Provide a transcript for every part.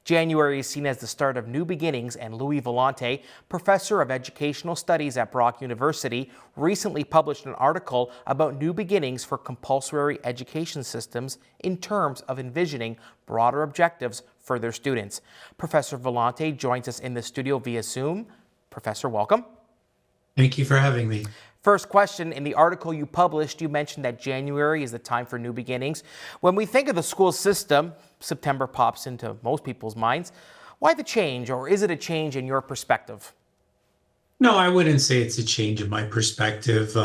January is seen as the start of new beginnings, and Louis Volante, professor of educational studies at Brock University, recently published an article about new beginnings for compulsory education systems in terms of envisioning broader objectives for their students. Professor Volante joins us in the studio via Zoom. Professor, welcome. Thank you for having me. First question, in the article you published, you mentioned that January is the time for new beginnings. When we think of the school system, September pops into most people's minds. Why the change, or is it a change in your perspective? No, I wouldn't say it's a change in my perspective.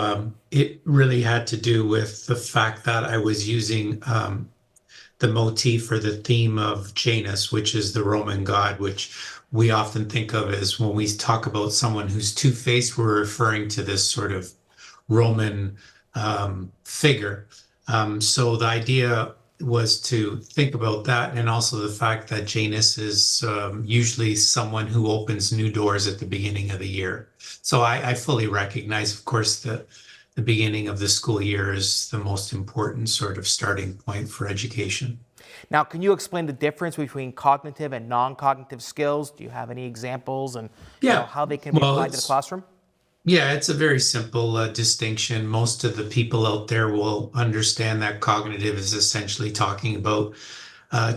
It really had to do with the fact that I was using the motif or the theme of Janus, which is the Roman god, which we often think of as when we talk about someone who's two-faced, we're referring to this sort of Roman figure. So the idea was to think about that, and also the fact that Janus is usually someone who opens new doors at the beginning of the year. So I fully recognize, of course, that the beginning of the school year is the most important sort of starting point for education. Now, can you explain the difference between cognitive and non-cognitive skills? Do you have any examples and how they can be applied to the classroom? Yeah, it's a very simple distinction. Most of the people out there will understand that cognitive is essentially talking about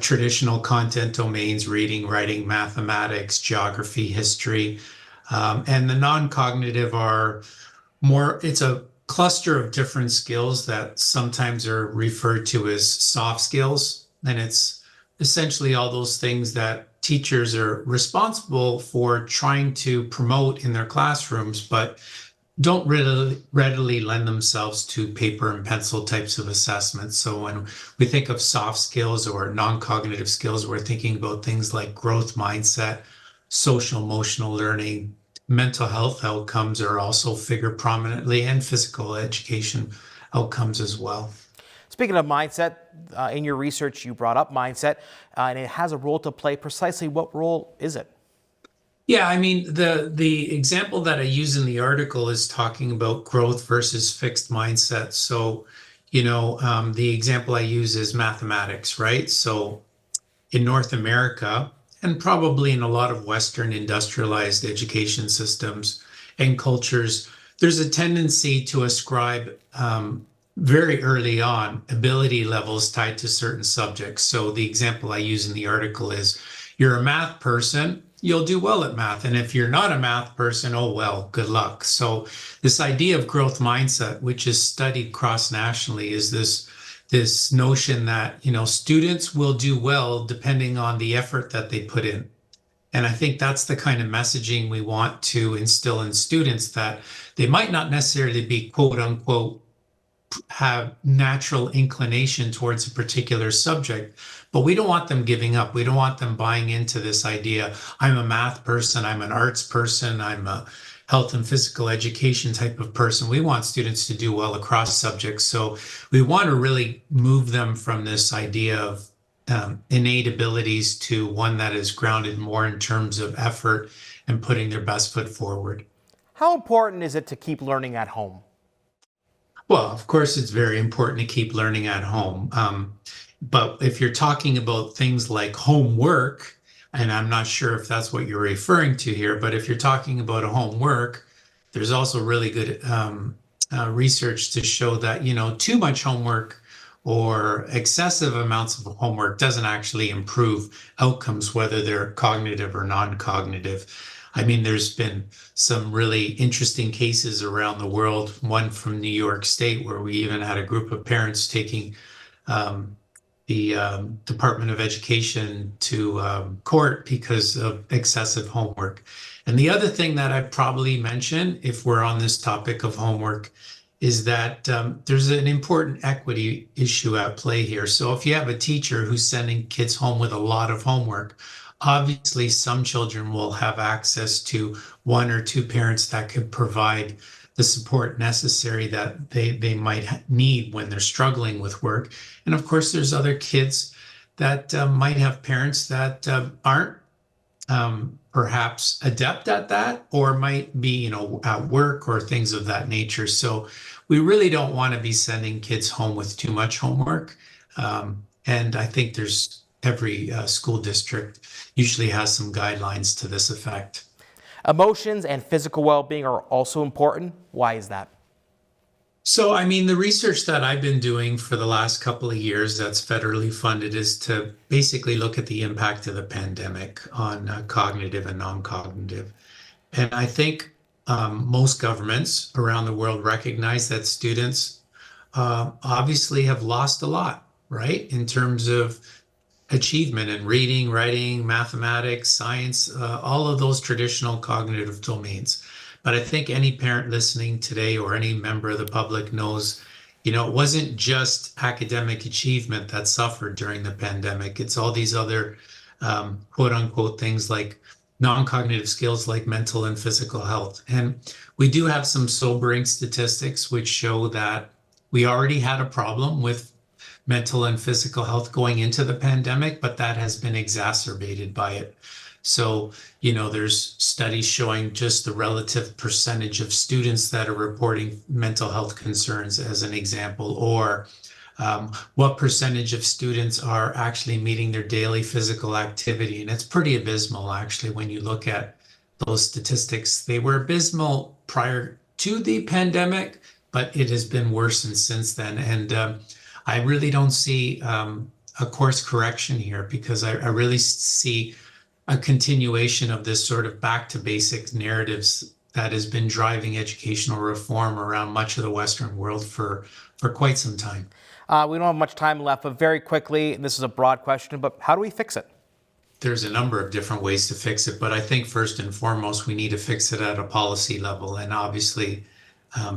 traditional content domains, reading, writing, mathematics, geography, history. And the non-cognitive are more, it's a cluster of different skills that sometimes are referred to as soft skills. And it's essentially all those things that teachers are responsible for trying to promote in their classrooms, but don't readily lend themselves to paper and pencil types of assessments. So when we think of soft skills or non-cognitive skills, we're thinking about things like growth mindset, social emotional learning, mental health outcomes are also figure prominently, and physical education outcomes as well. Speaking of mindset, in your research you brought up mindset, and it has a role to play. Precisely what role is it? Yeah, I mean, the example that I use in the article is talking about growth versus fixed mindset. So, the example I use is mathematics, right? So in North America, and probably in a lot of Western industrialized education systems and cultures, there's a tendency to ascribe very early on ability levels tied to certain subjects. So the example I use in the article is, you're a math person, you'll do well at math. And if you're not a math person, oh well, good luck. So this idea of growth mindset, which is studied cross-nationally, is this notion that, students will do well depending on the effort that they put in. And I think that's the kind of messaging we want to instill in students, that they might not necessarily be quote unquote have natural inclination towards a particular subject, but we don't want them giving up. We don't want them buying into this idea, I'm a math person, I'm an arts person, I'm a health and physical education type of person. We want students to do well across subjects. So we want to really move them from this idea of innate abilities to one that is grounded more in terms of effort and putting their best foot forward. How important is it to keep learning at home? Well, of course, it's very important to keep learning at home. But if you're talking about things like homework, and I'm not sure if that's what you're referring to here, but if you're talking about a homework, there's also really good research to show that, too much homework or excessive amounts of homework doesn't actually improve outcomes, whether they're cognitive or non-cognitive. I mean, there's been some really interesting cases around the world, one from New York State, where we even had a group of parents taking the Department of Education to court because of excessive homework. And the other thing that I'd probably mention, if we're on this topic of homework, is that there's an important equity issue at play here. So if you have a teacher who's sending kids home with a lot of homework, obviously some children will have access to one or two parents that could provide the support necessary that they might need when they're struggling with work. And of course, there's other kids that might have parents that aren't perhaps adept at that, or might be, at work or things of that nature. So we really don't want to be sending kids home with too much homework. And I think there's every school district usually has some guidelines to this effect. Emotions and physical well-being are also important. Why is that? So, I mean, the research that I've been doing for the last couple of years that's federally funded is to basically look at the impact of the pandemic on cognitive and non-cognitive. And I think most governments around the world recognize that students obviously have lost a lot, right? In terms of achievement in reading, writing, mathematics, science, all of those traditional cognitive domains. But I think any parent listening today or any member of the public knows, it wasn't just academic achievement that suffered during the pandemic. It's all these other quote unquote things like non-cognitive skills like mental and physical health. And we do have some sobering statistics which show that we already had a problem with mental and physical health going into the pandemic, but that has been exacerbated by it. So, there's studies showing just the relative percentage of students that are reporting mental health concerns as an example, or what percentage of students are actually meeting their daily physical activity. And it's pretty abysmal, actually, when you look at those statistics. They were abysmal prior to the pandemic, but it has been worsened since then. And I really don't see a course correction here because I really see a continuation of this sort of back to basics narratives that has been driving educational reform around much of the Western world for quite some time. We don't have much time left, but very quickly, this is a broad question, but how do we fix it? There's a number of different ways to fix it, but I think first and foremost, we need to fix it at a policy level. And obviously,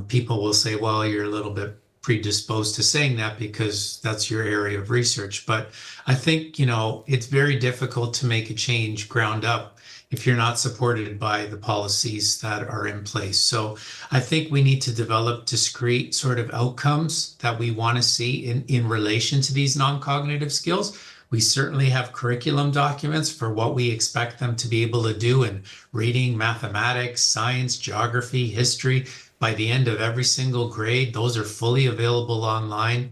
people will say, well, you're a little bit predisposed to saying that because that's your area of research. But I think, it's very difficult to make a change ground up if you're not supported by the policies that are in place. So I think we need to develop discrete sort of outcomes that we want to see in relation to these non-cognitive skills. We certainly have curriculum documents for what we expect them to be able to do in reading, mathematics, science, geography, history. By the end of every single grade, those are fully available online.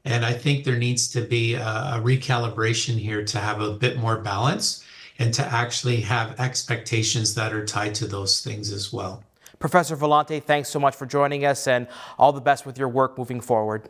And I think there needs to be a recalibration here to have a bit more balance and to actually have expectations that are tied to those things as well. Professor Volante, thanks so much for joining us and all the best with your work moving forward.